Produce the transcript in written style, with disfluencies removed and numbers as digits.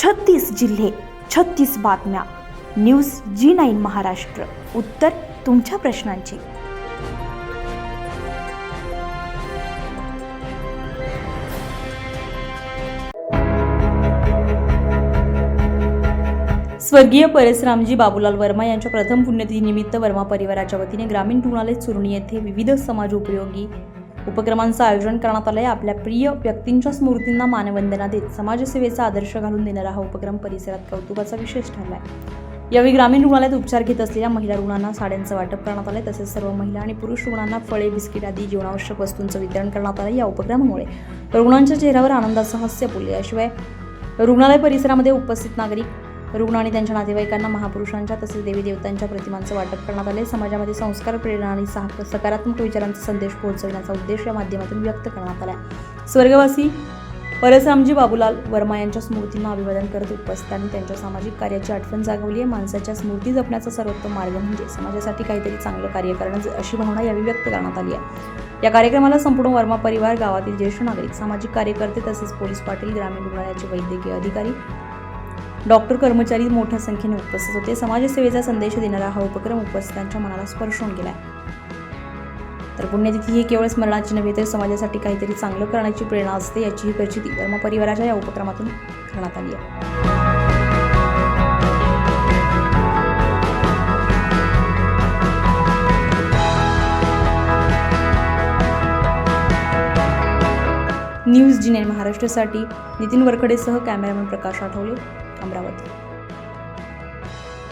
36 जिल्हे, 36 बातम्या. News G9 Maharashtra. उत्तर तुमच्या प्रश्नांची. स्वर्गीय परेशरामजी बाबूलाल वर्मा यांच्या प्रथम पुण्यतिथीनिमित्त वर्मा परिवाराच्या वतीने ग्रामीण रुग्णालय चुरणी येथे विविध समाज उपयोगी उपक्रमांचं आयोजन करण्यात आलं आहे. आपल्या प्रिय व्यक्तींच्या स्मृतींना मानवंदना देत समाजसेवेचा आदर्श घालून देणारा हा उपक्रम परिसरात कौतुकाचा विशेष ठरला आहे. यावेळी ग्रामीण रुग्णालयात उपचार घेत असलेल्या महिला रुग्णांना साड्यांचं वाटप करण्यात आलं. तसेच सर्व महिला आणि पुरुष रुग्णांना फळे, बिस्किट आदी जीवनावश्यक वस्तूंचं वितरण करण्यात आलं. या उपक्रमामुळे रुग्णांच्या चेहऱ्यावर आनंदाचं हास्य फुलले. याशिवाय रुग्णालय परिसरामध्ये उपस्थित नागरिक, रुग्ण आणि त्यांच्या नातेवाईकांना महापुरुषांच्या तसेच देवी देवतांच्या प्रतिमांचं वाटप करण्यात आले. समाजामध्ये संस्कार, प्रेरणा आणि सकारात्मक विचारांचा संदेश पोहोचविण्याचा उद्देश या माध्यमातून व्यक्त करण्यात आला. स्वर्गवासी परेशरामजी बाबूलाल वर्मा यांच्या स्मृतींना अभिवादन करत उपस्थितांनी त्यांच्या सामाजिक कार्याची आठवण जागवली आहे. माणसाच्या स्मृती जपण्याचा सर्वोत्तम मार्ग म्हणजे समाजासाठी काहीतरी चांगलं कार्य करणं, अशी भावना यावेळी व्यक्त करण्यात आली आहे. या कार्यक्रमाला संपूर्ण वर्मा परिवार, गावातील ज्येष्ठ नागरिक, सामाजिक कार्यकर्ते तसेच पोलीस पाटील, ग्रामीण रुग्णालयाचे वैद्यकीय अधिकारी, डॉक्टर, कर्मचारी मोठ्या संख्येने उपस्थित होते. समाजसेवेचा संदेश देणारा हा उपक्रम उपस्थितांच्या मनाला स्पर्शून गेला. तर पुण्यतिथी ही केवळ स्मरणाची नव्हे तर समाजासाठी काहीतरी चांगलं करण्याची प्रेरणा असते, याचीही प्रचिती वर्मा परिवाराच्या या उपक्रमातून करण्यात आली आहे. न्यूज G9 महाराष्ट्रासाठी नितीन वरखडेसह कॅमेरामन प्रकाश आठवले, अमरावती.